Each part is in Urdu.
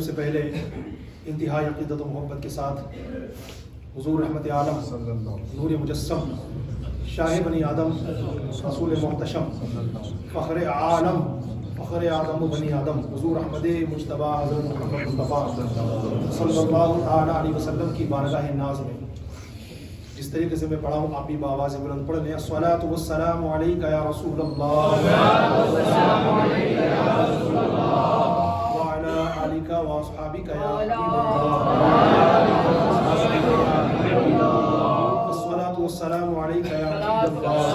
سے پہلے انتہائی عقیدت و محبت کے ساتھ حضور رحمت عالم نور مجسم شاہ بنی آدم رسول محتشم فخر عالم فخر آدم و بنی آدم حضور احمد مجتبیٰ حضرت محمد مصطفیٰ صلی اللہ تعالیٰ علیہ وسلم کی بارگاہ ناز میں جس طریقے سے میں پڑھا ہوں آپ بھی بآواز بلند پڑھ لیں الصلاۃ والسلام علیک یا رسول اللہ وعلی آلک واصحابک یا حبیب اللہ الصلاۃ والسلام علیک یا حبیب اللہ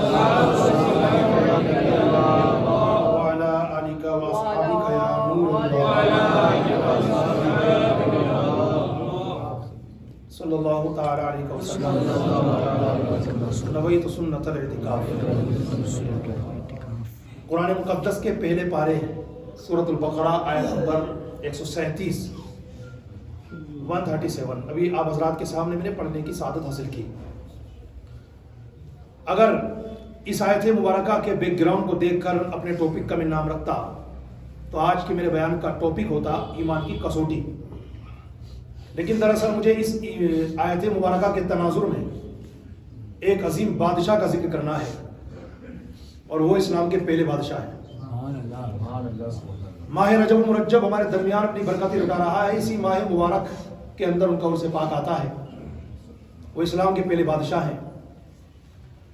وعلی آلک واصحابک یا نور اللہ صلی اللہ تعالیٰ علیہ وسلم نویت سنت الاعتکاف۔ قرآن مقدس کے پہلے پارے سورۃ البقرہ آیت نمبر 137 ابھی آپ حضرات کے سامنے میں نے پڑھنے کی سعادت حاصل کی۔ اگر اس آیت مبارکہ کے بیک گراؤنڈ کو دیکھ کر اپنے ٹاپک کا میں نام رکھتا تو آج کے میرے بیان کا ٹاپک ہوتا ایمان کی کسوٹی، لیکن دراصل مجھے اس آیت مبارکہ کے تناظر میں ایک عظیم بادشاہ کا ذکر کرنا ہے، اور وہ اسلام کے پہلے بادشاہ ہیں۔ ماہ رجب مرجب ہمارے درمیان اپنی برکتیں لٹا رہا ہے، اسی ماہ مبارک کے اندر ان کا عرص پاک آتا ہے، وہ اسلام کے پہلے بادشاہ ہیں۔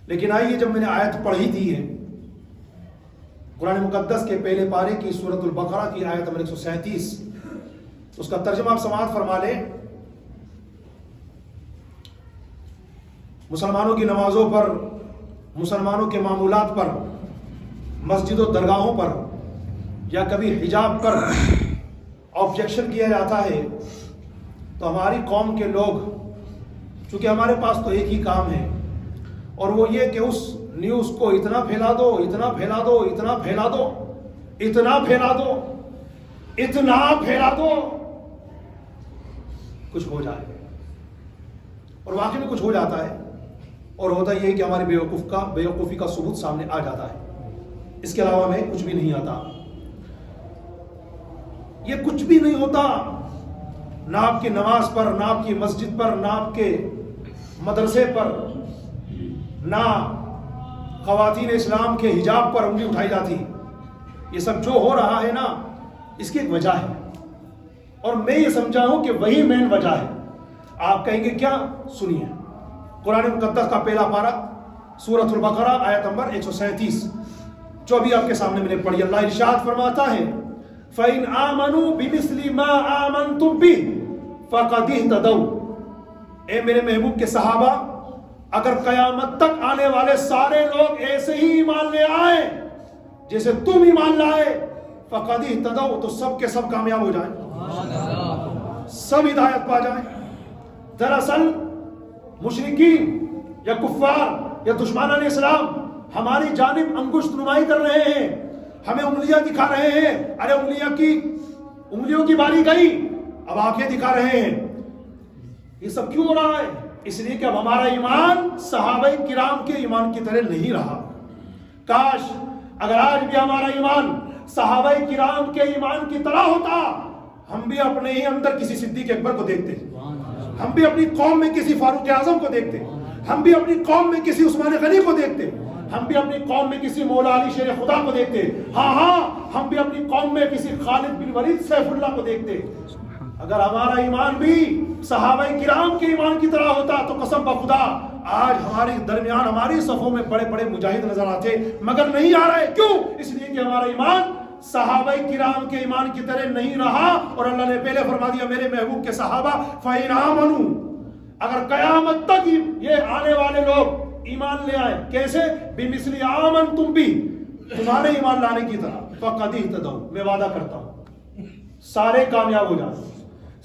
لیکن آئیے، جب میں نے آیت پڑھی تھی ہے قرآن مقدس کے پہلے پارے کی سورۃ البقرہ کی آیت نمبر 137، اس کا ترجمہ آپ سماعت فرما لیں۔ مسلمانوں کی نمازوں پر، مسلمانوں کے معمولات پر، مسجد و درگاہوں پر یا کبھی حجاب پر آبجیکشن کیا جاتا ہے تو ہماری قوم کے لوگ، چونکہ ہمارے پاس تو ایک ہی کام ہے، اور وہ یہ کہ اس نیوز کو اتنا پھیلا دو، اتنا پھیلا دو، اتنا پھیلا دو، اتنا پھیلا دو، اتنا پھیلا دو، کچھ ہو جائے، اور واقعی میں کچھ ہو جاتا ہے، اور ہوتا یہ کہ ہماری بیوقوفی کا ثبوت سامنے آ جاتا ہے۔ اس کے علاوہ میں کچھ بھی نہیں آتا، یہ کچھ بھی نہیں ہوتا، نہ آپ کی نماز پر، نہ آپ کی مسجد پر، نہ آپ کے مدرسے پر، نہ خواتین اسلام کے حجاب پر انگلی اٹھائی جاتی۔ یہ سب جو ہو رہا ہے نا، اس کی ایک وجہ ہے، اور میں یہ سمجھا ہوں کہ وہی مین وجہ ہے۔ آپ کہیں گے کیا؟ سنیے، قرآن مقدس کا پہلا پارہ سورۃ البقرہ آیت نمبر 137 جو ابھی آپ کے سامنے میں نے پڑھی، اللہ ارشاد فرماتا ہے فَإِنْ آمَنُوا بِمِثْلِ مَا آمَنْتُمْ بِهِ فَقَدِ اهْتَدَوْا۔ اے میرے محبوب کے صحابہ، اگر قیامت تک آنے والے سارے لوگ ایسے ہی ایمان لے آئے جیسے تم ایمان لائے، فَقَدِ اهْتَدَوْا، تو سب کے سب کامیاب ہو جائیں، سب ہدایت پا جائیں۔ دراصل مشرکین یا کفار یا دشمنان اسلام ہماری جانب انگشت نمائی کر رہے ہیں، ہمیں انگلیاں دکھا رہے ہیں، ارے انگلیوں کی باری گئی، اب آنکھیں دکھا رہے ہیں۔ یہ سب کیوں ہو رہا ہے؟ اس لیے کہ اب ہمارا ایمان صحابہ کرام کے ایمان کی طرح نہیں رہا۔ کاش اگر آج بھی ہمارا ایمان صحابہ کرام کے ایمان کی طرح ہوتا، ہم بھی اپنے ہی اندر کسی صدیق اکبر کو دیکھتے، ہم بھی اپنی قوم میں کسی فاروق اعظم کو دیکھتے، ہم بھی اپنی قوم میں کسی عثمان غنی کو دیکھتے، ہم بھی اپنی قوم میں کسی مولا علی شیر خدا کو دیکھتے، ہاں ہم بھی اپنی قوم میں کسی خالد بن ولید سیف اللہ کو دیکھتے۔ اگر ہمارا ایمان بھی صحابہ کرام کے ایمان کی طرح ہوتا تو قسم بخدا آج ہمارے درمیان ہماری صفوں میں بڑے بڑے مجاہد نظر آتے، مگر نہیں آ رہے۔ کیوں؟ اس لیے کہ ہمارا ایمان صحابہ کرام کے ایمان کی طرح نہیں رہا، اور اللہ نے پہلے فرما دیا میرے محبوب کے صحابہ فَإِنْ آمَنُوا، اگر قیامت تک یہ آنے والے لوگ ایمان لے آئے، کیسے؟ بِمِثْلِ آمَنْتُمْ بِهِ، تمہارے ایمان لانے کی طرح، فَقَدِ اهْتَدَوْا، میں وعدہ کرتا ہوں سارے کامیاب ہو جائیں،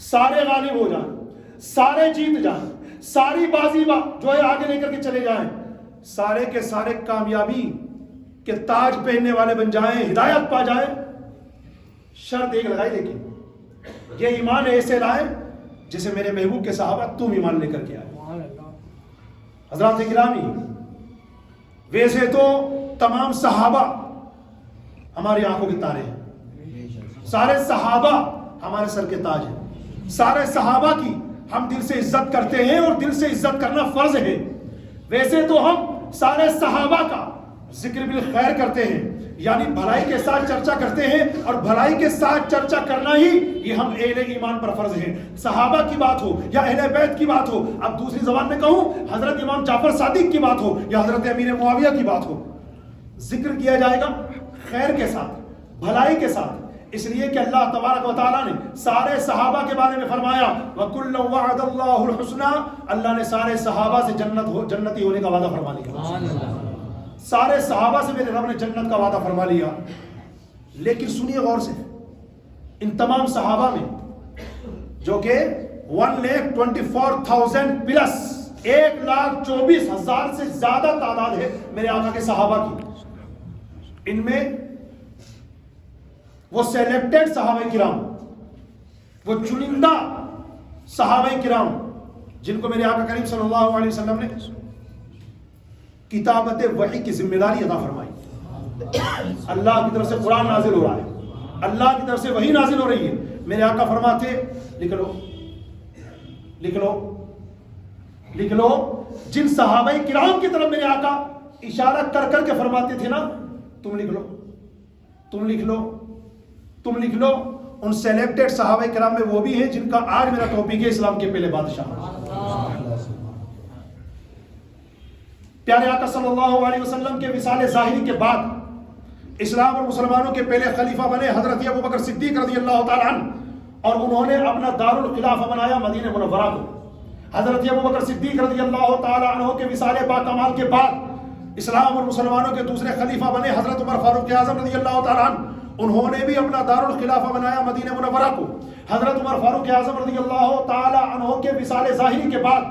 سارے غالب ہو جائیں، سارے جیت جائیں، ساری بازی جو ہے آگے لے کر کے چلے جائیں، سارے کے سارے کامیابی کہ تاج پہننے والے بن جائیں، ہدایت پا جائیں۔ شرط ایک لگائی، لیکن یہ ایمان ایسے لائے جسے میرے محبوب کے صحابہ تم ایمان لے کر کے آئے۔ حضرات گرامی، ویسے تو تمام صحابہ ہماری آنکھوں کے تارے ہیں، سارے صحابہ ہمارے سر کے تاج ہیں. سارے صحابہ کی ہم دل سے عزت کرتے ہیں اور دل سے عزت کرنا فرض ہے. ویسے تو ہم سارے صحابہ کا ذکر بالخیر کرتے ہیں، یعنی بھلائی کے ساتھ چرچا کرتے ہیں، اور بھلائی کے ساتھ چرچا کرنا ہی یہ ہم اہل ایمان پر فرض ہے. صحابہ کی بات ہو یا اہل بیت کی بات ہو، اب دوسری زبان میں کہوں حضرت امام جعفر صادق کی بات ہو یا حضرت امیر معاویہ کی بات ہو، ذکر کیا جائے گا خیر کے ساتھ، بھلائی کے ساتھ. اس لیے کہ اللہ تبارک و تعالیٰ نے سارے صحابہ کے بارے میں فرمایا وَكُلًّا وَعَدَ اللَّهُ الْحُسْنَى، اللہ نے سارے صحابہ سے جنتی ہونے کا وعدہ فرما لیا. سارے صحابہ سے میرے رب نے جنت کا وعدہ فرما لیا. لیکن سنیے غور سے، ان تمام صحابہ میں جو کہ 1,24,000 پلس 1,24,000 سے زیادہ تعداد ہے میرے آقا کے صحابہ کی، ان میں وہ سیلیکٹڈ صحابہ کرام، وہ چنندہ صحابہ کرام جن کو میرے آقا کریم صلی اللہ علیہ وسلم نے کتابت وحی کی ذمہ داری عطا فرمائی. اللہ کی طرف سے قرآن نازل ہو رہا ہے، اللہ کی طرف سے وحی نازل ہو رہی ہے. میرے آقا فرماتے لکھ لو لکھ لو لکھ لو، جن صحابہ کرام کی طرف میرے آقا اشارہ کر کر کے فرماتے تھے نا تم لکھ لو تم لکھ لو تم لکھ لو، ان سیلیکٹڈ صحابہ کرام میں وہ بھی ہیں جن کا آج میرا ٹاپک ہے اسلام کے پہلے بادشاہ. پیارے آقا صلی اللہ علیہ وسلم کے وصال ظاہری کے بعد اسلام اور مسلمانوں کے پہلے خلیفہ بنے حضرت ابوبکر صدیق رضی اللہ تعالیٰ عنہ، اور انہوں نے اپنا دارالخلافہ بنایا مدینہ منورہ کو. حضرت ابوبکر صدیق رضی اللہ تعالیٰ عنہ کے وصال باکمال کے بعد اسلام اور مسلمانوں کے دوسرے خلیفہ بنے حضرت عمر فاروق اعظم رضی اللہ تعالیٰ عنہ، انہوں نے بھی اپنا دارالخلافہ بنایا مدینہ منورہ کو. حضرت عمر فاروق اعظم رضی اللہ تعالیٰ عنہ کے وصال ظاہری کے بعد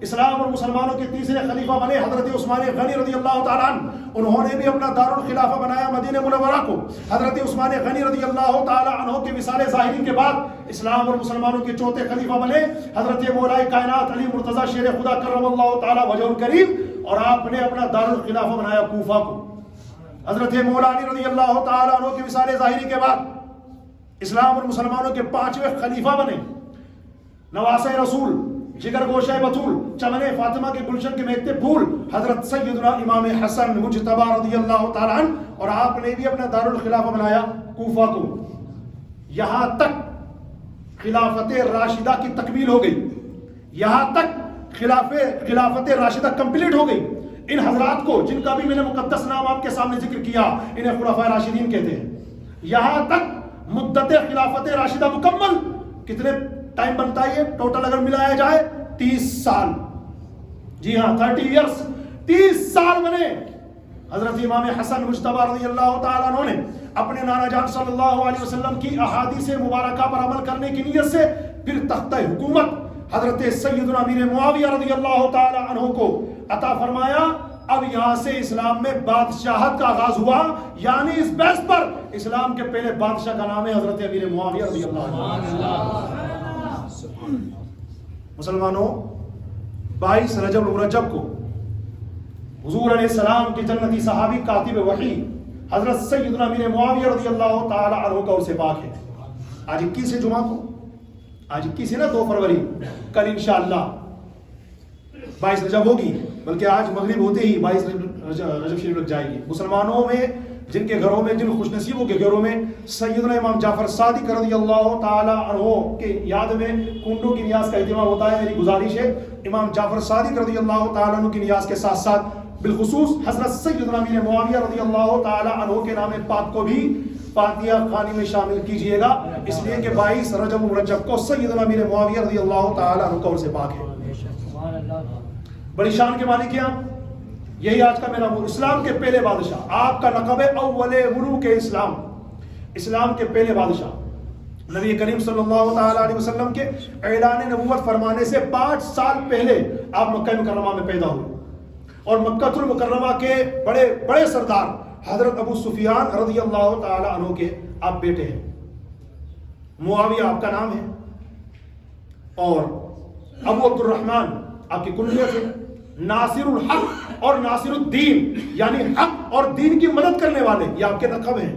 اسلام اور مسلمانوں کے تیسرے خلیفہ بنے حضرت عثمان غنی رضی اللہ تعالیٰ عنہ، انہوں نے بھی اپنا دارالخلافہ بنایا مدینہ منورہ کو. حضرت عثمان غنی رضی اللہ تعالیٰ عنہ کے وصال ظاہری کے بعد اسلام اور مسلمانوں کے چوتھے خلیفہ بنے حضرت مولا کائنات علی مرتضیٰ شیر خدا کرم اللہ تعالیٰ وجہ الکریم، اور آپ نے اپنا دارالخلافہ بنایا کوفہ کو. حضرت مولا علی رضی اللہ تعالیٰ عنہ کے وصال ظاہری کے بعد اسلام اور مسلمانوں کے پانچویں خلیفہ بنے نواسہ رسول، جگر گوشہ بطول، چمن فاطمہ کے گلشن کے مہکتے پھول حضرت سیدنا امام حسن مجتبی رضی اللہ تعالیٰ عنہ، اور آپ نے بھی اپنا دارالخلافہ بنایا کوفہ کو. یہاں تک خلافت راشدہ کی تکمیل ہو گئی، یہاں تک خلافت راشدہ کمپلیٹ ہو گئی. ان حضرات کو جن کا بھی میں نے مقدس نام آپ کے سامنے ذکر کیا، انہیں خلفاء راشدین کہتے ہیں. یہاں تک مدت خلافت راشدہ مکمل کتنے ٹائم بنتا ہے؟ ٹوٹل اگر ملایا جائے 30 سال. جی ہاں 30 ایئرس، 30 سال بنے. حضرت امام حسن مجتبی رضی اللہ تعالیٰ عنہ نے اپنے نانا جان صلی اللہ علیہ وسلم کی احادیث مبارکہ پر عمل کرنے کی نیت سے پھر تختہ حکومت حضرت سیدنا امیر معاویہ رضی اللہ تعالیٰ عنہ کو عطا فرمایا. اب یہاں سے اسلام میں بادشاہت کا آغاز ہوا، یعنی اس بیس پر اسلام کے پہلے بادشاہ کا نام ہے حضرت امیر معاویہ رضی اللہ عنہ. مسلمانوں، 22 رجب المرجب کو حضور علیہ السلام کے جنتی صحابی کاتب وحی حضرت سیدنا امیر معاویہ رضی اللہ تعالی عنہ کا عرص پاک ہے. آج 21 جمعہ کو، آج 21 ہے نا 2 فروری، کل انشاءاللہ 22 رجب ہوگی، بلکہ آج مغرب ہوتے ہی 22 رجب شریف لگ جائے گی. مسلمانوں میں جن کے گھروں میں، جن خوش نصیبوں کے گھروں میں سیدنا امام جعفر صادق رضی اللہ تعالی عنہ کے یاد میں کنڈوں کی نیاز کا اہتمام ہوتا ہے، میری گزارش ہے امام جعفر صادق رضی اللہ تعالی عنہ کی نیاز کے ساتھ ساتھ بالخصوص حضرت سیدنا امیر معاویہ رضی اللہ تعالی عنہ کے نام پاک کو بھی فاتحہ خوانی میں شامل کیجئے گا، اس لیے کہ 22 رجب المرجب کو سیدنا امیر معاویہ رضی اللہ تعالی عنہ کا عرص پاک ہے. بڑی شان کے مالک ہیں آپ. یہی آج کا میرا اسلام کے پہلے بادشاہ، آپ کا لقب ہے اول ملوک اسلام، اسلام کے پہلے بادشاہ. نبی کریم صلی اللہ تعالی علیہ وسلم کے اعلان نبوت فرمانے سے 5 سال پہلے آپ مکہ مکرمہ میں پیدا ہوئے، اور مکہ المکرمہ کے بڑے بڑے سردار حضرت ابو سفیان رضی اللہ تعالی عنہ کے آپ بیٹے ہیں. معاویہ آپ کا نام ہے، اور ابو عبد الرحمن آپ کی کنیت ہے. ناصر الحق اور ناصر الدین، یعنی حق اور دین کی مدد کرنے والے، یہ آپ کے لقب ہیں.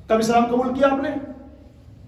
کب اسلام قبول کیا آپ نے؟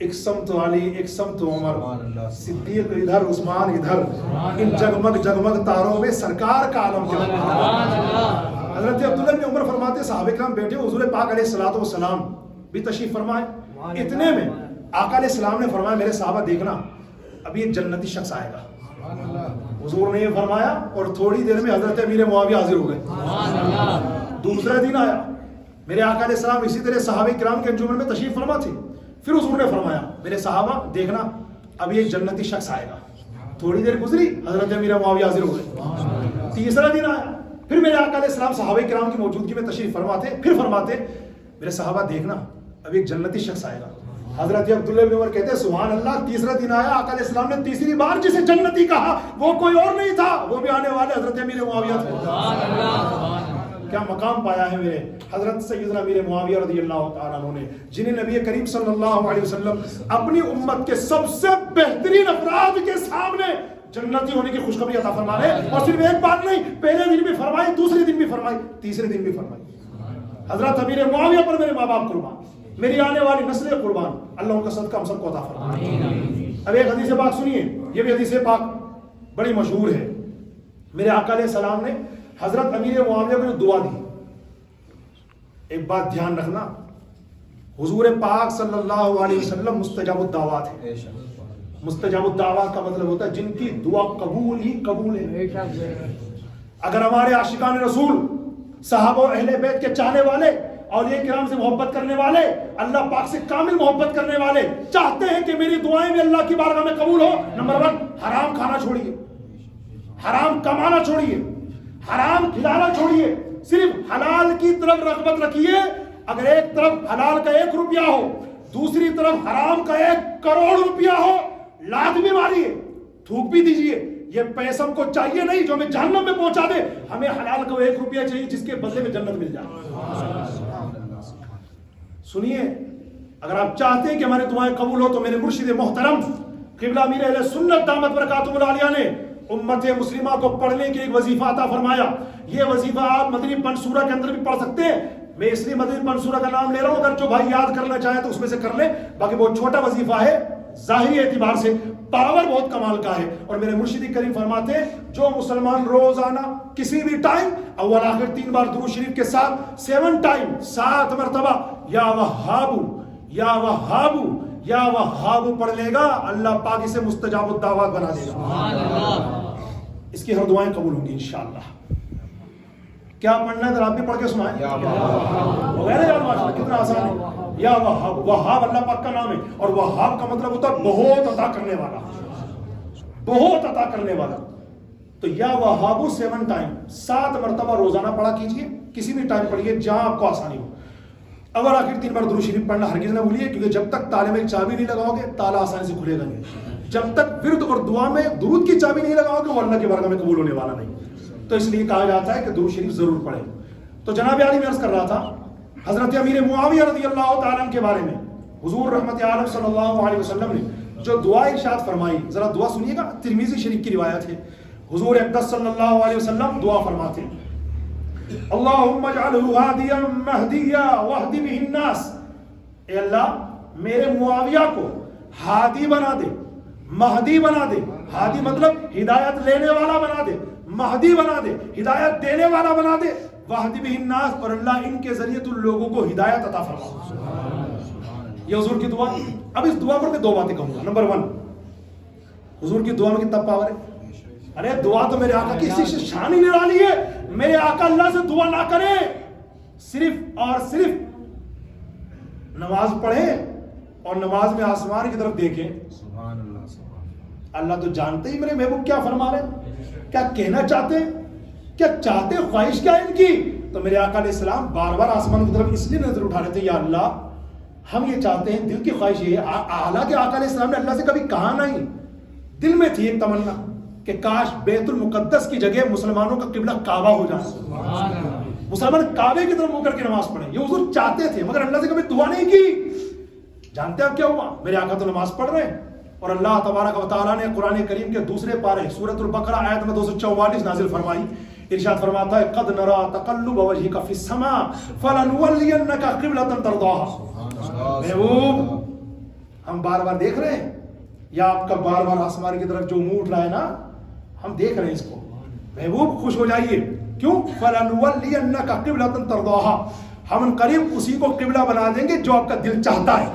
ایک سمت علی ایک سمت عمر، صدیق ادھر عثمان ادھر، ان جگمگ جگمگ تاروں میں سرکار کا عالم کیا۔ حضرت عبداللہ بن عمر فرماتے صحابہ کرام بیٹھے، حضور پاک علیہ الصلوۃ والسلام بھی تشریف فرمائے۔ اتنے میں آقا علیہ السلام نے فرمایا میرے صحابہ دیکھنا ابھی ایک جنتی شخص آئے گا۔ حضور نے یہ فرمایا اور تھوڑی دیر میں حضرت امیر معاویہ حاضر ہو گئے۔ دوسرے دن آیا میرے آقا علیہ السلام اسی طرح صحابہ کرام کے انجمن میں تشریف فرما تھے۔ پھر حضور نے فرمایا میرے صحابہ دیکھنا ابھی ایک جنتی شخص آئے گا۔ تھوڑی دیر گزری حضرت امیر معاویہ حاضر ہو گئے۔ تیسرا دن آیا پھر میرے آقا علیہ السلام صحابہ کرام کی موجودگی میں تشریف فرماتے، پھر فرماتے میرے صحابہ دیکھنا ابھی ایک جنتی شخص آئے گا۔ حضرت عبداللہ بن عمر کہتے ہیں سبحان اللہ، تیسرا دن آیا آقا علیہ السلام نے تیسری بار جسے جنتی کہا وہ کوئی اور نہیں تھا، وہ بھی آنے والے حضرت امیر معاویہ تھے۔ کیا مقام پایا ہے میرے حضرت سیدنا امیر معاویہ رضی اللہ تعالیٰ عنہ نے، جنہیں نبی کریم صلی اللہ علیہ وسلم اپنی امت کے سب سے بہترین افراد کے سامنے جنتی ہونے کی خوشخبری عطا فرما رہے۔ اور صرف ایک بات نہیں، پہلے دن بھی فرمائی، دوسرے دن بھی فرمائی، تیسرے دن بھی فرمائی۔ حضرت امیر معاویہ پر میرے ماں باپ قربان، میری آنے والی نسلیں قربان، اللہ ان کا صدقہ ہم سب کو عطا فرمائے۔ اب ایک حدیث پاک سنیے، یہ بھی حدیث پاک بڑی مشہور ہے۔ میرے آقا علیہ السلام نے حضرت امیر معاویہ کو دعا دی۔ ایک بات دھیان رکھنا، حضور پاک صلی اللہ علیہ وسلم مستجاب الدعوات ہے۔ مستجاب الدعوات کا مطلب ہوتا ہے جن کی دعا قبول ہی قبول ہے۔ اگر ہمارے عاشقان رسول، صحابہ و اہل بیت کے چاہنے والے، اولیاء کرام سے محبت کرنے والے، اللہ پاک سے کامل محبت کرنے والے چاہتے ہیں کہ میری دعائیں بھی اللہ کی بارگاہ میں قبول ہو، نمبر 1 حرام کھانا چھوڑیے، حرام کمانا چھوڑیے، حرام کھلانا چھوڑیے، صرف حلال کی طرف رغبت رکھیے۔ اگر ایک طرف حلال کا 1 روپیہ ہو، دوسری طرف حرام کا 1 کروڑ روپیہ ہو، لات بھی ماریے، تھوک بھی دیجیے۔ یہ پیسہ ہم کو چاہیے نہیں جو ہمیں جہنم میں پہنچا دے، ہمیں حلال کا 1 روپیہ چاہیے جس کے بدلے میں جنت مل جائے۔ سنیے، اگر آپ چاہتے ہیں کہ ہماری دعائیں قبول ہو تو میرے مرشد محترم قبلہ امیر اہل سنت دامت برکاتہ العالیہ نے امت مسلمہ کو پڑھنے کے ایک وظیفہ عطا فرمایا۔ یہ وظیفہ آپ مدنی پنج سورہ کے اندر بھی پڑھ سکتے ہیں۔ میں اس لیے مدنی پنج سورہ کا نام لے رہا ہوں، اگر جو بھائی یاد کرنا چاہیں تو اس میں سے کر لیں، باقی بہت چھوٹا وظیفہ ہے، ظاہری اعتبار سے پاور بہت کمال کا ہے۔ اور میرے مرشد کریم فرماتے ہیں جو مسلمان روزانہ کسی بھی ٹائم اول آخر 3 بار درود شریف کے ساتھ 7 ٹائم 7 مرتبہ یا وہابو یا وہابو یا وہابو پڑھ لے گا، اللہ پاک اسے مستجاب الدعوات بنا دے گا، اس کی ہر دعائیں قبول ہوں گی انشاءاللہ۔ کیا پڑھنا ہے ذرا آپ بھی پڑھ کے سنائیں۔ کتنا آسان ہے، یا وہاب، وہاب اللہ پاک کا نام ہے، اور وہاب کا مطلب ہوتا ہے بہت عطا کرنے والا، بہت عطا کرنے والا۔ تو یا وہابو 7 ٹائم 7 مرتبہ روزانہ پڑھا کیجئے، کسی بھی ٹائم پڑھیے جہاں آپ کو آسانی ہو۔ اول آخر 3 بار درود شریف پڑھنا ہرگز نہ بھولیے، کیونکہ جب تک تالے میں چابی نہیں لگاؤ گے تالا آسانی سے کھلے گا نہیں۔ جب تک ورد اور دعا میں درود کی چابی نہیں لگاؤ گے وہ اللہ کی بارگاہ میں قبول ہونے والا نہیں۔ تو اس لیے کہا جاتا ہے کہ درود شریف ضرور پڑھیں۔ تو جناب عالی میں عرض کر رہا تھا حضرت امیر معاویہ رضی اللہ تعالیٰ عنہ کے بارے میں حضور رحمت عالم صلی اللہ علیہ وسلم نے جو دعا ارشاد فرمائی، ذرا دعا سنیے گا، ترمذی شریف کی روایت ہے۔ حضور اقدس صلی اللہ علیہ وسلم دعا فرماتے ہیں اللہم اجعلہ ہادیا مہدیا واہد بہ الناس، اے اللہ میرے معاویہ کو ہادی بنا دے، مہدی بنا دے، ہادی مطلب ہدایت لینے والا بنا دے، مہدی بنا دے ہدایت دینے والا بنا دے، واہد بہ الناس اور اللہ ان کے ذریعے تو لوگوں کو ہدایت عطا فرما۔ یہ حضور کی دعا۔ اب اس دعا پر میں 2 باتیں کہوں گا۔ نمبر 1، حضور کی دعا میں کتنا پاور ہے۔ ارے دعا تو میرے آقا کی اسی شان ہی نرالی ہے، میرے آقا اللہ سے دعا نہ کریں، صرف اور صرف نماز پڑھیں اور نماز میں آسمان کی طرف دیکھیں۔ سبحان اللہ، اللہ تو جانتے ہی میرے محبوب کیا فرما رہے ہیں، کیا کہنا چاہتے ہیں، کیا چاہتے، خواہش کیا ان کی۔ تو میرے آقا علیہ السلام بار بار آسمان کی طرف اس لیے نظر اٹھا رہے تھے، یا اللہ ہم یہ چاہتے ہیں، دل کی خواہش یہ ہے۔ حالانکہ آقا علیہ السلام نے اللہ سے کبھی کہا نہیں، دل میں تھی ایک تمنا کہ کاش بیت المقدس کی جگہ مسلمانوں کا قبلہ کعبہ ہو جائے، مسلمان کعبے کی طرف منہ کر کے نماز پڑھیں، یہ حضور چاہتے تھے، مگر اللہ سے کبھی دعا نہیں کی۔ جانتے ہیں اب کیا ہوا، میرے آقا تو نماز پڑھ رہے ہیں اور اللہ تبارک و تعالیٰ نے قرآن کریم کے 2 پارے سورۃ البقرہ آیت میں 244 نازل فرمائی۔ ارشاد فرماتا ہے قد نرى تقلب وجهك في السماء فلنولينك قبلة ترضاها۔ محبوب ہم بار بار دیکھ رہے ہیں یا آپ کا بار بار آسمان کی طرف جو منہ اٹھ رہا ہے نا، ہم دیکھ رہے ہیں اس کو. محبوب خوش ہو جائیے. کیوں؟ فَلَنُوَلِّيَنَّكَ قِبْلَةً تَرْضَاهَا، ہم ان قریب اسی کو قبلہ بنا دیں گے جو آپ کا دل چاہتا ہے.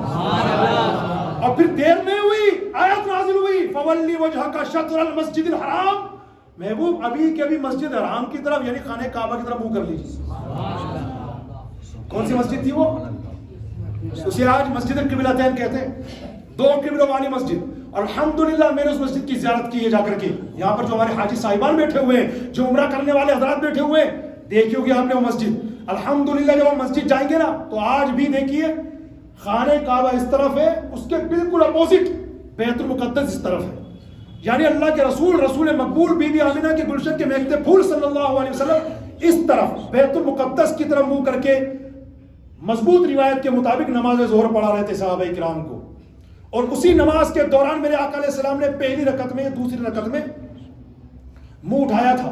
اور پھر دیر نہیں ہوئی، آیت نازل ہوئی فَوَلِّ وَجْهَكَ شَطْرَ الْمَسْجِدِ الْحَرَامِ. محبوب ابھی کے ابھی مسجد حرام کی طرف یعنی خانہ کعبہ کی طرف منہ کر لیجیے. کون سی مسجد تھی وہ؟ اسے آج مسجد القبلتین کہتے ہیں، دو قبلوں والی مسجد. اور الحمدللہ میں نے اس مسجد کی زیارت کی ہے جا کر کے. یہاں پر جو ہمارے حاجی صاحبان بیٹھے ہوئے ہیں، جو عمرہ کرنے والے حضرات بیٹھے ہوئے ہیں، دیکھی ہوگی آپ نے وہ مسجد. الحمدللہ جب ہم مسجد جائیں گے نا تو آج بھی دیکھیے خانہ کعبہ اس طرف ہے، اس کے بالکل اپوزٹ بیت المقدس اس طرف ہے. یعنی اللہ کے رسول مقبول بی بی آمینہ کے گلشن کے مہکتے پھول صلی اللہ علیہ وسلم اس طرف بیت المقدس کی طرف منہ کر کے مضبوط روایت کے مطابق نماز ظہر پڑھا رہے تھے صحابہ کرام کو. اور اسی نماز کے دوران میرے آقا علیہ السلام نے پہلی رکعت میں دوسری رکعت میں منہ اٹھایا تھا،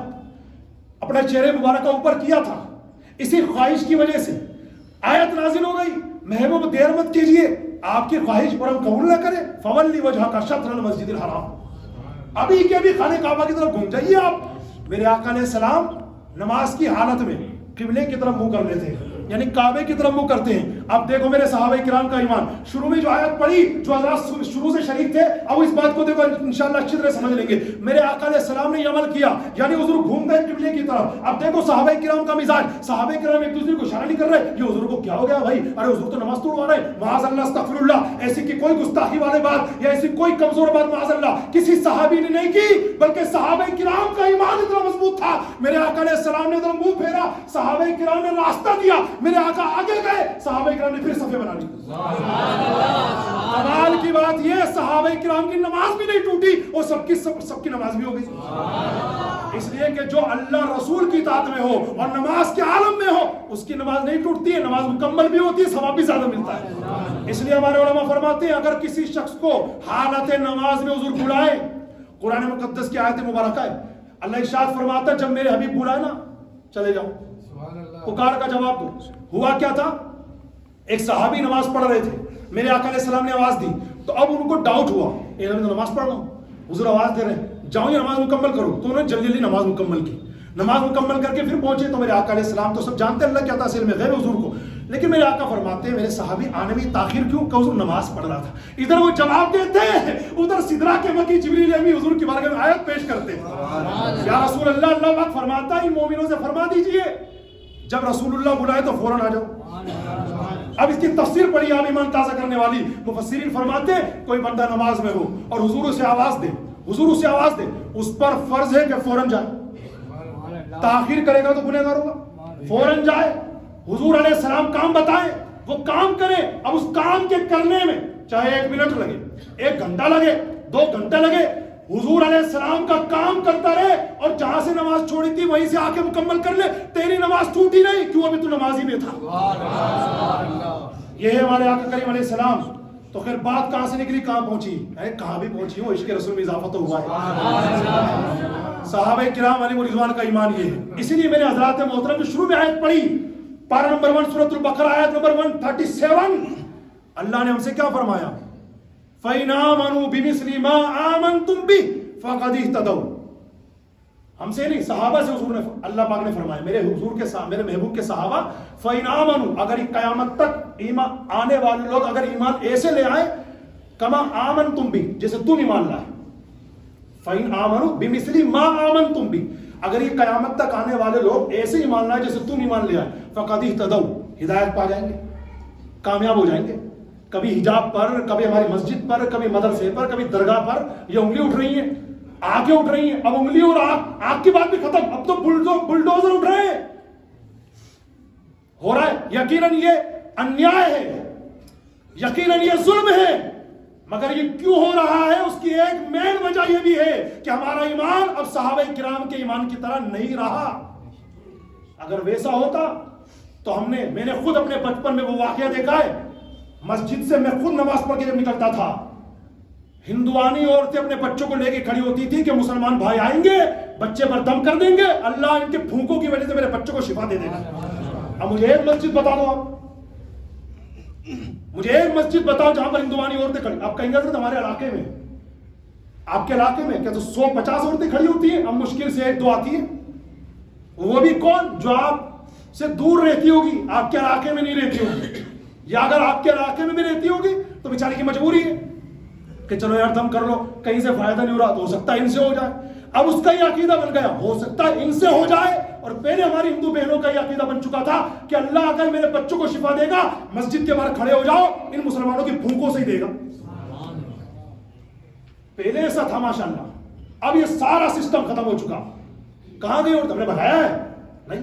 اپنا چہرے مبارکہ اوپر کیا تھا. اسی خواہش کی وجہ سے آیت نازل ہو گئی، محبوب دیر مت کیجئے، آپ کی خواہش پر ہم قبول نہ کریں. فَوَلِّ وَجْهَكَ شَطْرَ الْمَسْجِدِ الْحَرَامِ. ابھی کے ابھی خانہ کعبہ کی طرف گھوم جائیے آپ. میرے آقا علیہ السلام نماز کی حالت میں قبلے کی طرف منہ کر لیتے ہیں، یعنی کعبے کی طرف منہ کرتے ہیں. اب دیکھو میرے صحابہ کرام کا ایمان. شروع میں جو آیت پڑھی، جو حضرات شروع سے شریک تھے، اب اس بات کو دیکھو انشاءاللہ اچھی طرح سمجھ لیں گے. میرے آقا علیہ السلام نے یہ عمل کیا، یعنی حضور گھوم گئے قبلے کی طرف. اب دیکھو صحابہ کرام کا مزاج، صحابہ کرام ایک دوسرے کو اشارہ نہیں کر رہے، یہ حضور کو کیا ہو گیا بھائی، ارے حضور تو نماز توڑوا رہے، معاذ اللہ استغفر اللہ. ایسی کی کوئی گستاخی والی بات یا ایسی کوئی کمزور بات معاذ اللہ کسی صحابی نے نہیں کی، بلکہ صحابہ کرام کا ایمان اتنا مضبوط تھا. میرے آقا علیہ السلام نے ادھر منہ پھیرا، صحابہ کرام نے راستہ دیا، میرے آقا آگے گئے، صحابہ کرام نے پھر صفے بنا لی. کمال کی بات یہ صحابہ کرام کی نماز بھی نہیں ٹوٹی اور سب کی نماز بھی ہو گئی. اس لیے کہ جو اللہ رسول کی اطاعت میں ہو اور نماز کے عالم میں ہو اس کی نماز نہیں ٹوٹتی ہے، نماز مکمل بھی ہوتی ہے، ثواب بھی زیادہ ملتا ہے. اس لیے ہمارے علماء فرماتے ہیں اگر کسی شخص کو حالت نماز میں حضور بلائے، قرآن مقدس کی آیت مبارکہ ہے، اللہ ارشاد فرماتا ہے جب میرے حبیب بلائے نا چلے جاؤ، پکار کا جواب دو. ہوا کیا تھا؟ ایک صحابی نماز پڑھ رہے تھے، میرے آقا علیہ السلام نے آواز دی تو اب ان کو ڈاؤٹ ہوا، میں تو نماز پڑھ رہا ہوں، حضور آواز دے رہے ہیں جاؤ یہ نماز مکمل کرو. تو انہوں نے جلدی جلدی نماز مکمل کی. نماز مکمل کر کے پھر پہنچے تو میرے آقا علیہ السلام تو سب جانتے ہیں اللہ کیا تاثیر میں غیر حضور کو، لیکن میرے آقا فرماتے ہیں میرے صحابی آنے میں تاخیر کیوں؟ کہ حضور نماز پڑھ رہا تھا. ادھر وہ جواب دیتے ہیں، ادھر سدرا کے مکی جبریل امین حضور کی بارگاہ میں آیت پیش کرتے ہیں. یا رسول اللہ، اللہ پاک فرماتا ہے مومنوں سے فرما دیجئے جب رسول اللہ بلائے تو فوراً آ جاؤ. اب اس کی تفسیر پڑھی آپ ایمان تازہ کرنے والی. مفسرین فرماتے ہیں کوئی بندہ نماز میں ہو اور حضور اسے آواز دے، حضور اسے آواز دے، اس پر فرض ہے کہ فوراً جائے. تاخیر کرے گا تو گنہگار ہوگا. فوراً جائے، حضور علیہ السلام کام بتائیں وہ کام کرے. اب اس کام کے کرنے میں چاہے 1 منٹ لگے، 1 گھنٹہ لگے، 2 گھنٹے لگے، حضور علیہ السلام کا کام کرتا رہے اور جہاں سے نماز چھوڑی تھی وہیں سے آ کے مکمل کر لے. تیری نماز ٹوٹی نہیں، کیوں؟ ابھی تو نمازی میں تھا. یہ ہے ہمارے آقا کریم علیہ السلام. تو خیر بات کہاں سے نکلی کہاں پہنچی؟ کہاں بھی پہنچی ہوں، عشق رسول میں اضافہ تو ہوا ہے. صحابہ کرام علیہ رضوان کا ایمان یہ ہے. اسی لیے میرے حضرات محترم شروع میں آیت پڑھی، پارہ نمبر 1 سورۃ البقرہ آیت نمبر 137. اللہ نے ہم سے کیا فرمایا؟ فَإِنْ آمَنُوا بِمِثْلِ مَا آمَنْتُمْ بِهِ فَقَدِ اهْتَدَوْا. ہم سے نہیں، صحابہ سے حضور نے اللہ پاک نے فرمایا، میرے حضور کے میرے محبوب کے صحابہ فَإِنْ آمَنُوا، اگر قیامت تک ایمان آنے والے لوگ اگر ایمان ایسے لے آئے کما آمنتم بھی، جیسے تم ایمان لائے. فَإِنْ آمَنُوا بِمِثْلِ مَا آمَنْتُمْ بِهِ، اگر یہ قیامت تک آنے والے لوگ ایسے ایمان لائے جیسے تم ایمان لے آئے، فَقَدِ اهْتَدَوْا، ہدایت پا جائیں گے، کامیاب ہو جائیں گے. کبھی حجاب پر، کبھی ہماری مسجد پر، کبھی مدرسے پر، کبھی درگاہ پر یہ انگلی اٹھ رہی ہیں، آنکھیں اٹھ رہی ہیں. اب انگلی اور آنکھ کی بات بھی ختم، اب تو بلڈوزر اٹھ رہے ہیں. ہو رہا ہے، یقیناً یہ انیائے ہے، یقیناً یہ ظلم ہے، مگر یہ کیوں ہو رہا ہے اس کی ایک مین وجہ یہ بھی ہے کہ ہمارا ایمان اب صحابہ کرام کے ایمان کی طرح نہیں رہا. اگر ویسا ہوتا تو میں نے خود اپنے بچپن میں وہ واقعہ دیکھا ہے. مسجد سے میں خود نماز پڑھ کے جب نکلتا تھا، ہندوانی عورتیں اپنے بچوں کو لے کے کھڑی ہوتی تھی کہ مسلمان بھائی آئیں گے بچے پر دم کر دیں گے، اللہ ان کے پھونکوں کی وجہ سے میرے بچوں کو شفا دے دے گا. اب مجھے ایک مسجد بتا دو، آپ مجھے ایک مسجد بتاؤ جہاں پر ہندوانی عورتیں کھڑی. آپ کہیں گے حضرت ہمارے علاقے میں, آپ کے علاقے میں کیا تو 150 عورتیں کھڑی ہوتی ہیں, اب مشکل سے 1-2 آتی ہیں, وہ بھی کون, جو آپ سے دور رہتی ہوگی, آپ کے علاقے میں نہیں رہتی ہوگی, یا اگر آپ کے علاقے میں بھی رہتی ہوگی تو بیچاری کی مجبوری ہے کہ چلو یار دم کر لو, کہیں سے فائدہ نہیں ہو رہا تو ہو سکتا ہے ان سے ہو جائے. اب اس کا یہ عقیدہ بن گیا, ہو سکتا ہے ان سے ہو جائے. اور پہلے ہماری ہندو بہنوں کا یہ عقیدہ بن چکا تھا کہ اللہ اگر میرے بچوں کو شفا دے گا, مسجد کے باہر کھڑے ہو جاؤ, ان مسلمانوں کی بھوکوں سے ہی دے گا. پہلے ایسا تھا ماشاءاللہ, اب یہ سارا سسٹم ختم ہو چکا. کہاں گئی عورت, ہم نے بتایا ہے نہیں,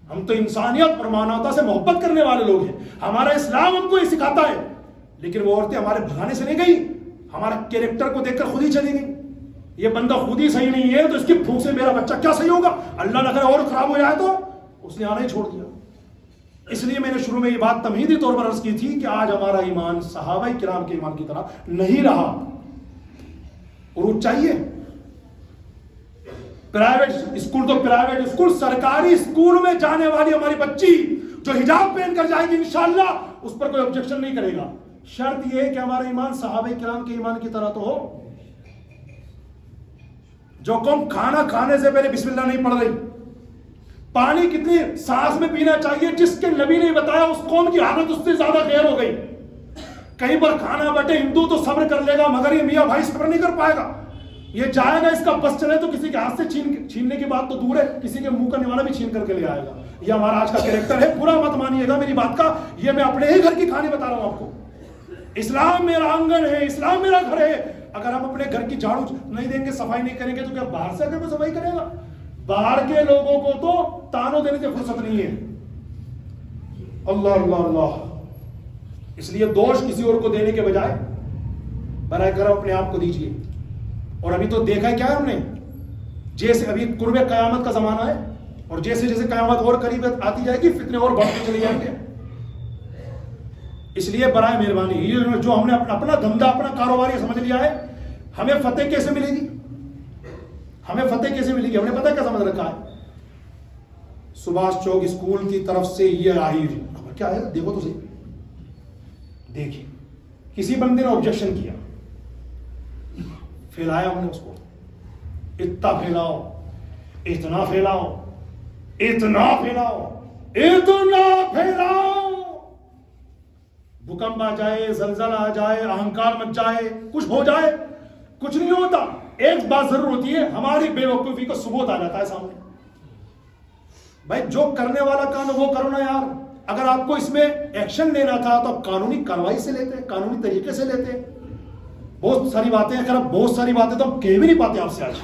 ہم تو انسانیت اور مانوتا سے محبت کرنے والے لوگ ہیں, ہمارا اسلام ہم کو یہ سکھاتا ہے. لیکن وہ عورتیں ہمارے بھگانے سے نہیں گئی, ہمارا کیریکٹر کو دیکھ کر خود ہی چلی گئی. یہ بندہ خود ہی صحیح نہیں ہے تو اس کی بھوک سے میرا بچہ کیا صحیح ہوگا, اللہ نہ کرے اور خراب ہو جائے تو. اس نے آنا ہی چھوڑ دیا. اس لیے میں نے شروع میں یہ بات تمہیدی طور پر عرض کی تھی کہ آج ہمارا ایمان صحابہ کرام کے ایمان کی طرح نہیں رہا. عروج چاہیے. پرائیویٹ اسکول تو پرائیویٹ اسکول, سرکاری اسکول میں جانے والی ہماری بچی جو حجاب پہن کر جائے گی انشاءاللہ اس پر کوئی آبجیکشن نہیں کرے گا. شرط یہ ہے کہ ہمارا ایمان صحابہ کرام کے ایمان کی طرح تو ہو. جو قوم کھانا کھانے سے پہلے بسم اللہ نہیں پڑھ رہی, پانی کتنی سانس میں پینا چاہیے جس کے نبی نے بتایا, اس قوم کی حالت اس سے زیادہ غیر ہو گئی. کہیں پر کھانا بٹے ہندو تو صبر کر لے گا, مگر یہ میاں بھائی صبر نہیں کر پائے گا. یہ جائے گا, اس کا بس چلے تو کسی کے ہاتھ سے چھیننے کی بات تو دور ہے, کسی کے منہ کا نوالا بھی چھین کر کے لے آئے گا. یہ ہمارا آج کا کریکٹر ہے. برا مت مانیے گا میری بات کا, یہ میں اپنے ہی گھر کی کہانی بتا رہا ہوں آپ کو. اسلام میرا آنگن ہے, اسلام میرا گھر ہے. اگر ہم اپنے گھر کی جھاڑو نہیں دیں گے, صفائی نہیں کریں گے تو کیا باہر سے اگر کوئی صفائی کرے گا؟ باہر کے لوگوں کو تو تانوں دینے کی فرصت نہیں ہے. اللہ اللہ اللہ. اس لیے دوش کسی اور کو دینے کے بجائے برائے کرم اپنے آپ کو دیجیے. اور ابھی تو دیکھا ہے کیا ہے ہم نے, جیسے ابھی قرب قیامت کا زمانہ ہے, اور جیسے جیسے قیامت اور قریب آتی جائے گی فتنے اور بڑھتے چلے جائیں گے. اس لیے برائے مہربانی, یہ جو ہم نے اپنا دھندا اپنا کاروبار یہ سمجھ لیا ہے, ہمیں فتح کیسے ملے گی, ہمیں فتح کیسے ملے گی, ہم نے پتہ کیا سمجھ رکھا ہے, سبھاش چوک اسکول کی طرف سے یہ آئی کیا ہے, دیکھو تو صحیح, دیکھیے کسی بندے نے آبجیکشن کیا, پھیلایا ہم نے اس کو, اتنا پھیلاؤ, اتنا پھیلاؤ, اتنا پھیلاؤ, اتنا پھیلاؤ, بھوکمپ آ جائے, زلزلہ آ جائے, اہنکار مچ جائے, کچھ ہو جائے, کچھ نہیں ہوتا. ایک بات ضرور ہوتی ہے, ہماری بے وقوفی کا ثبوت آ جاتا ہے سامنے. بھائی جو کرنے والا کام ہے وہ کرو نا یار. اگر آپ کو اس میں ایکشن لینا تھا تو آپ قانونی کارروائی سے لیتے, قانونی طریقے سے لیتے. بہت ساری باتیں, اگر بہت ساری باتیں تو ہم کہہ بھی نہیں پاتے آپ سے, آج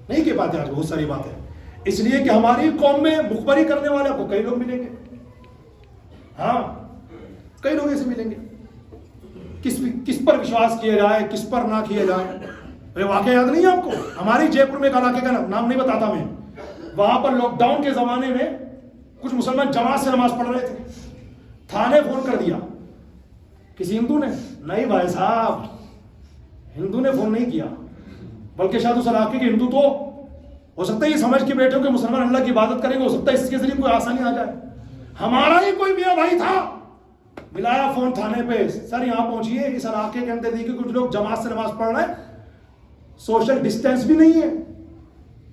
نہیں کہہ پاتے آج بہت ساری باتیں, اس لیے کہ ہماری قوم میں مخبری کرنے والے آپ کو کئی لوگ ملیں گے. ہاں کئی لوگ ایسے ملیں گے, کس پر وشواس کیا جائے, کس پر نہ کیا جائے. واقعہ یاد نہیں ہے آپ کو, ہماری جے پور میں ایک علاقے کا نام نہیں بتاتا میں, وہاں پر لاک ڈاؤن کے زمانے میں کچھ مسلمان جماعت سے نماز پڑھ رہے تھے. تھانے فون کر دیا کسی ہندو نے, نہیں بھائی صاحب ہندو نے فون نہیں کیا, بلکہ شاید اس علاقے کے ہندو تو ہو سکتا ہے یہ سمجھ کے بیٹھے ہو کہ مسلمان اللہ کی عبادت کریں گے, ہو سکتا ہے اس کے ذریعے کوئی آسانی آ جائے. ہمارا ہی کوئی میاں بھائی تھا, ملایا فون تھانے پہ, سر یہاں پہنچیے, اس علاقے کے اندر دیکھیے کچھ لوگ جماعت سے نماز پڑھ رہے ہیں, سوشل ڈسٹینس بھی نہیں ہے.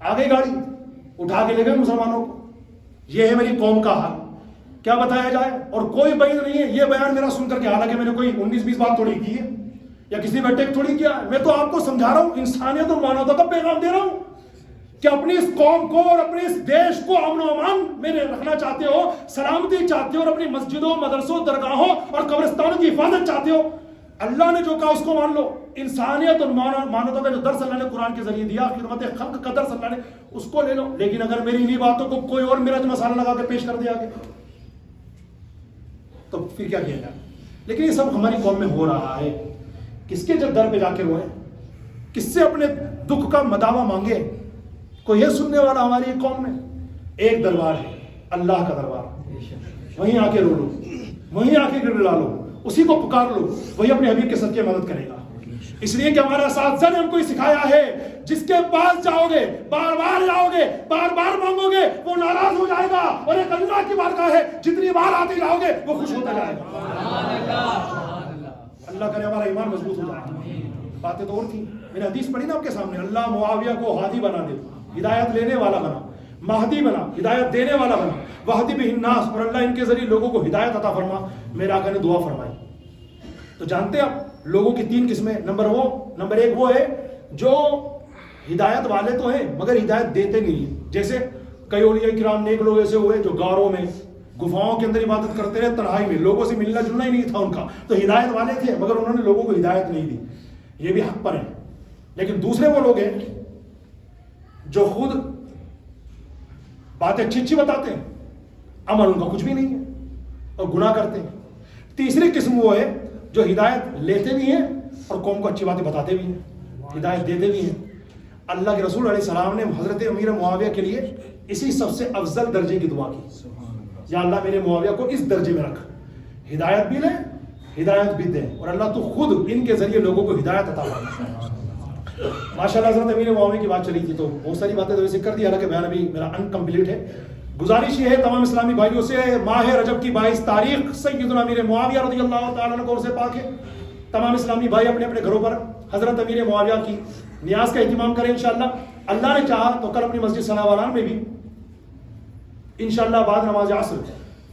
آ گئی گاڑی, اٹھا کے لے گئے مسلمانوں کو. یہ ہے میری قوم کا حال, کیا بتایا جائے. اور کوئی بعید نہیں ہے یہ بیان میرا سن کر کے, حالانکہ میں نے کوئی 19-20 بات تھوڑی کی ہے یا کسی بیٹے تھوڑی کیا, میں تو آپ کو سمجھا رہا ہوں, انسانیت اور مانوتا کا پیغام دے رہا ہوں کہ اپنی اس قوم کو اور اپنے اس دیش کو امن و امان میں رکھنا چاہتے ہو, سلامتی چاہتے ہو, اور اپنی مسجدوں, مدرسوں, درگاہوں اور قبرستانوں کی حفاظت چاہتے ہو, اللہ نے جو کہا اس کو مان لو. انسانیت اور مانوتا کا جو درس اللہ نے قرآن کے ذریعے دیا, خدمت خلق کا درس اللہ نے, اس کو لے لو. لیکن اگر میری انہی باتوں کو کوئی اور میرا مسالہ لگا کے پیش کر دیا آگے تو پھر کیا کیا جائے. لیکن یہ سب ہماری قوم میں ہو رہا ہے. کس کے جب در پہ جا کے روئیں, کس سے اپنے دکھ کا مداوع مانگے. کوئی یہ سننے والا ہماری قوم میں ایک دربار ہے, اللہ کا دربار, وہیں آ کے رو لو, وہیں آ کے گڑ لا لو, اسی کو پکار لو, وہی اپنے حبیب کے صدقے مدد کرے گا. اس لیے کہ ہمارے اساتذہ نے ہم کو سکھایا ہے جس کے پاس جاؤ گے بار بار جاؤ گے بار بار مانگو گے وہ ناراض ہو جائے گا، اور ایک اللہ کی بارگاہ ہے جتنی بار آتے جاؤ گے وہ خوش ہوتا جائے گا۔ اللہ کرے ہمارا ایمان مضبوط ہو جائے۔ باتیں تو اور تھی، میں نے حدیث پڑھی نا آپ کے سامنے، اللہ معاویہ کو ہادی بنا دے، ہدایت لینے والا بنا، مہدی بنا، ہدایت دینے والا بنا، وہدی بہ الناس، اور اللہ ان کے ذریعے لوگوں کو ہدایت عطا فرما۔ میرے آقا نے دعا فرمائی۔ تو جانتے ہیں آپ لوگوں کی تین قسمیں، نمبر ایک وہ ہے جو ہدایت والے تو ہیں مگر ہدایت دیتے نہیں ہیں، جیسے کئی اولیاء کرام نیک لوگ ایسے ہوئے جو غاروں میں گفاؤں کے اندر عبادت کرتے رہے، تنہائی میں، لوگوں سے ملنا جلنا ہی نہیں تھا ان کا، تو ہدایت والے تھے مگر انہوں نے لوگوں کو ہدایت نہیں دی، یہ بھی حق پر ہیں۔ لیکن دوسرے وہ لوگ ہیں جو خود باتیں اچھی بتاتے ہیں، عمل ان کا کچھ بھی نہیں ہے اور گناہ کرتے ہیں۔ تیسری قسم وہ ہے جو ہدایت لیتے بھی ہیں اور قوم کو اچھی باتیں بتاتے بھی ہیں، ہدایت دیتے بھی ہیں۔ اللہ کے رسول علیہ السلام نے حضرت امیر معاویہ کے لیے اسی سب سے افضل درجے کی دعا کی، یا اللہ میرے معاویہ کو اس درجے میں رکھ، ہدایت بھی لے ہدایت بھی دے، اور اللہ تو خود ان کے ذریعے لوگوں کو ہدایت عطا فرما۔ ماشاءاللہ حضرت امیر معاویہ کی بات چلی تھی تو بہت ساری باتیں تو ویسے کر دی، حالانکہ بیان ابھی میرا انکمپلیٹ ہے۔ گزارش یہ ہے تمام اسلامی بھائیوں سے، ماہ رجب کی 22 تاریخ سیدنا امیر معاویہ رضی اللہ تعالیٰ عنہ کو سے پاک ہے۔ تمام اسلامی بھائی اپنے اپنے گھروں پر حضرت امیر معاویہ کی نیاز کا اہتمام کریں انشاءاللہ۔ اللہ نے چاہا تو کل اپنی مسجد ثنا والان میں بھی انشاءاللہ بعد نماز عصر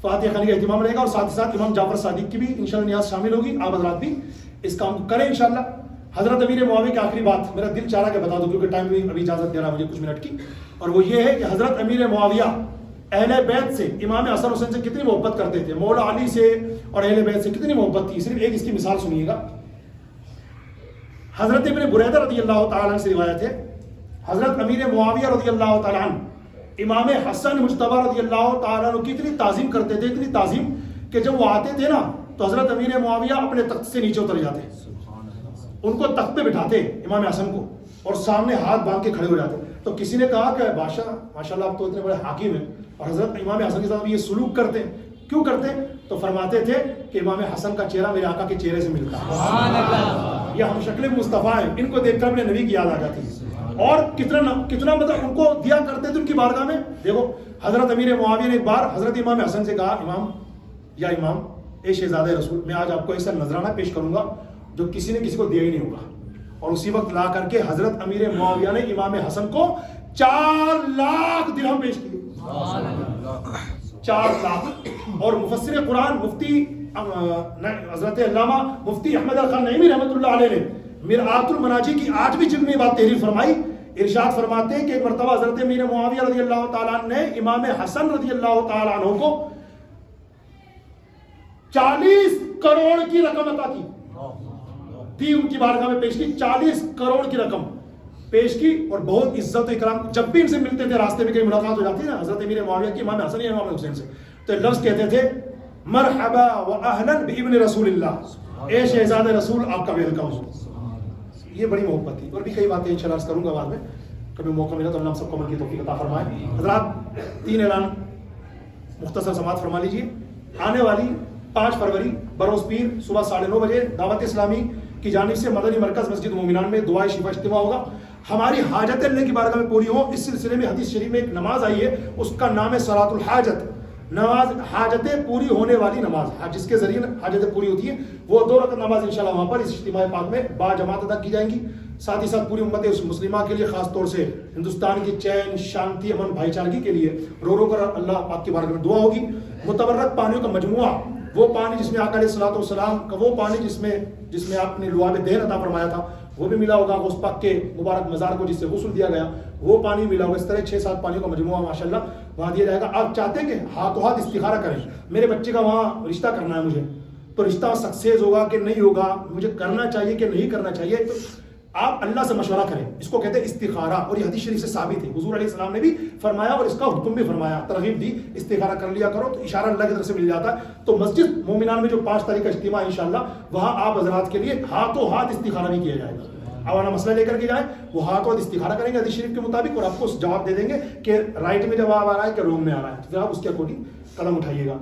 فاتحہ خوانی کا اہتمام رہے گا، اور ساتھ ہی ساتھ امام جعفر صادق کی بھی انشاءاللہ نیاز شامل ہوگی۔ آپ حضرات بھی اس کام کو کریں انشاءاللہ۔ حضرت امیر معاویہ کی آخری بات میرا دل چاہ رہا کہ بتا دوں، کیونکہ ٹائم بھی ابھی اجازت دے رہا مجھے کچھ منٹ کی، اور وہ یہ ہے کہ حضرت امیر معاویہ اہل بیت سے، امام حسن حسین سے کتنی محبت کرتے تھے، مولا علی سے اور اہل بیت سے کتنی محبت تھی۔ صرف ایک اس کی مثال سنیے گا۔ حضرت ابن بریدہ رضی اللہ تعالیٰ عنہ سے روایت ہے، حضرت امیر معاویہ رضی اللہ تعالیٰ عنہ امام حسن مجتبی رضی اللہ تعالیٰ عنہ کی اتنی تعظیم کرتے تھے، اتنی تعظیم کہ جب وہ آتے تھے نا تو حضرت امیر معاویہ اپنے تخت سے نیچے اتر جاتے، ان کو تخت پہ بٹھاتے امام حسن کو، اور سامنے ہاتھ باندھ کے کھڑے ہو جاتے۔ تو کسی نے کہا کہ بادشاہ ماشاءاللہ آپ تو اتنے بڑے حاکم ہیں اور حضرت امام حسن کے ساتھ یہ سلوک کرتے ہیں، کیوں کرتے ہیں؟ تو فرماتے تھے کہ امام حسن کا چہرہ میرے آقا کے چہرے سے ملتا ہے، یہ ہم شکل مصطفیٰ ہیں، ان کو دیکھ کر اپنے نبی کی یاد آ جاتی ہے، اور کتنا مطلب ان کو دیا کرتے تھے ان کی بارگاہ میں۔ دیکھو حضرت امیر معاویہ نے ایک بار حضرت امام حسن سے کہا، امام اے شہزادہ رسول، میں آج آپ کو ایسا نذرانہ پیش کروں گا جو کسی نے کسی کو دیا ہی نہیں ہوگا، اور اسی وقت لا کر کے حضرت امیر معاویہ نے امام حسن کو 4 لاکھ درہم پیش کیے، 4 لاکھ۔ اور مفسر قرآن مفتی حضرت علامہ مفتی احمد خان نعیمی رحمۃ اللہ علیہ نے مرآت المناجی کی 8ویں جلد میں بات تحریر فرمائی، ارشاد فرماتے ہیں کہ ایک مرتبہ حضرت امیر معاویہ رضی اللہ تعالیٰ عنہ نے امام حسن رضی اللہ تعالیٰ عنہ کو 40 کروڑ کی رقم عطا کی، دی ان کی بارگاہ میں پیش کی، 40 کروڑ کی رقم پیش کی، اور بہت عزت و اکرام، جب بھی ان سے ملتے تھے راستے میں کہیں ملاقات ہو جاتی نا حضرت امیر معاویہ کی امام حسن یا امام حسین سے، تو لفظ کہتے تھے مرحبا و اہلا بابن رسول اللہ، اے شہزادہ رسول آپ کا ویلکم ہو۔ یہ بڑی محبت تھی، اور بھی کئی باتیں انشاءاللہ عرض کروں گا بعد میں، کبھی موقع ملا تو اللہ ہم سب کو عمل کی توفیق عطا فرمائے۔ حضرات 3 اعلان مختصر سماعت فرما لیجیے۔ آنے والی 5 فروری بروز پیر صبح 9:30 بجے دعوت اسلامی کی جانب سے مدنی مرکز مسجد مومنان میں دعائے شفا اجتماع ہوگا۔ ہماری حاجت اللہ کی بارگاہ میں پوری ہو، اس سلسلے میں حدیث شریف میں ایک نماز آئی ہے، اس کا نام ہے صلاۃ الحاجت، نماز حاجتیں پوری ہونے والی نماز، جس کے ذریعے حاجتیں پوری ہوتی ہیں، وہ 2 رکعت نماز انشاءاللہ وہاں پر اس اجتماع پاک میں با جماعت ادا کی جائیں گی۔ ساتھ ہی ساتھ پوری امت مسلمہ کے لیے، خاص طور سے ہندوستان کی چین، شانتی، امن، بھائی چارگی کے لیے رو کر اللہ پاک کی بارگاہ میں دعا ہوگی۔ متبرک پانیوں کا مجموعہ، وہ پانی جس میں آقا علیہ الصلوۃ والسلام کا وہ پانی جس میں آپ نے لعاب دہن عطا فرمایا تھا، وہ بھی ملا ہوگا، غوث پاک کے مبارک مزار کو جس سے غسل دیا گیا وہ پانی ملا ہوگا۔ اس طرح 6-7 پانیوں کا مجموعہ ماشاءاللہ وہاں دیا جائے گا۔ آپ چاہتے ہیں کہ ہاتھوں ہاتھ استخارہ کریں، میرے بچے کا وہاں رشتہ کرنا ہے مجھے، تو رشتہ سکسیز ہوگا کہ نہیں ہوگا، مجھے کرنا چاہیے کہ نہیں کرنا چاہیے، تو آپ اللہ سے مشورہ کریں، اس کو کہتے ہیں استخارہ، اور یہ حدیث شریف سے ثابت ہے، حضور علیہ السلام نے بھی فرمایا اور اس کا حکم بھی فرمایا، ترغیب دی، استخارہ کر لیا کرو، تو اشارہ اللہ کی طرف سے مل جاتا ہے۔ تو مسجد مومنان میں جو 5 تاریخ کا اجتماع ہے انشاءاللہ، وہاں آپ حضرات کے لیے ہاتھوں ہاتھ استخارہ بھی کیا جائے گا، آوانا مسئلہ لے کر کے جائیں، وہ ہاتھوں ہاتھ استخارہ کریں گے حدیث شریف کے مطابق، اور آپ کو جواب دے دیں گے کہ رائٹ میں جواب آ رہا ہے کہ رونگ میں آ رہا ہے، تو پھر آپ اس کے اکارڈنگ قدم اٹھائیے گا۔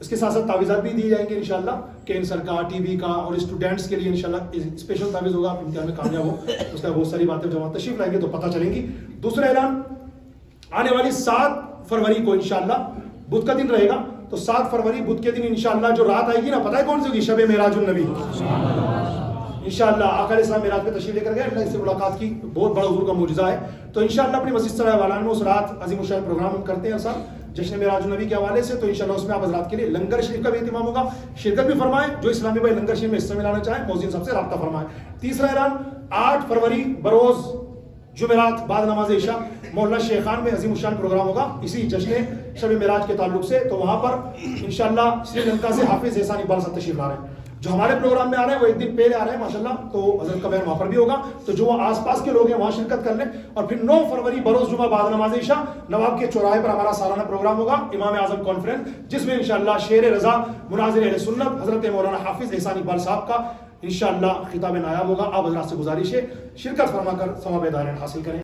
اس کے ساتھ ساتھ تعویذات بھی دیے جائیں گے انشاءاللہ، کینسر کا، ٹی بی کا، اور اسٹوڈنٹس کے لیے انشاءاللہ اسپیشل تعویذ ہوگا، آپ امتحان میں کامیاب ہو اس کا بہت ساری باتیں جب تشریف لائیں گے تو پتہ چلیں گی۔ دوسرا اعلان، آنے والی 7 فروری کو انشاءاللہ بدھ کا دن رہے گا، تو 7 فروری بدھ کے دن انشاءاللہ جو رات آئے گی نا، پتہ ہے کون سی ہوگی؟ شب معراج النبی انشاءاللہ۔ آقا علیہ السلام معراج پہ تشریف لے کر گئے، اللہ سے ملاقات کی، بہت بڑا حضور کا معجزہ ہے۔ تو انشاءاللہ اپنی مسجد سرائے والان میں اس رات عظیم الشان پروگرام ہم کرتے ہیں سر جشن معراج النبی کے حوالے سے، تو انشاءاللہ اس میں آپ حضرات کے لیے لنگر شریف کا بھی اہتمام ہوگا، شرکت بھی فرمائیں، جو اسلامی بھائی لنگر شریف میں حصہ ملانا چاہیں مؤذن صاحب سے رابطہ فرمائیں۔ تیسرا اعلان، 8 فروری بروز جمعرات بعد نماز عشاء محلہ شیخان میں عظیم الشان پروگرام ہوگا اسی جشن شب معراج کے تعلق سے، تو وہاں پر انشاءاللہ سری لنکا سے حافظ احسان اقبال صاحب تشریف لا رہے ہیں، جو ہمارے پروگرام میں آ رہے ہیں وہ ایک دن پہلے آ رہے ہیں ماشاءاللہ، تو حضرت کا بیان وہاں پر بھی ہوگا، تو جو وہ آس پاس کے لوگ ہیں وہاں شرکت کر لیں۔ اور پھر 9 فروری بروز جمعہ بعد نماز عشاء نواب کے چوراہے پر ہمارا سالانہ پروگرام ہوگا امام اعظم کانفرنس، جس میں انشاءاللہ شیر رضا مناظر اہل سنت حضرت مولانا حافظ احسان اقبال صاحب کا انشاءاللہ خطاب نایاب ہوگا۔ آپ حضرات سے گزارش ہے شرکت فرما کر ثواب دارین حاصل کریں۔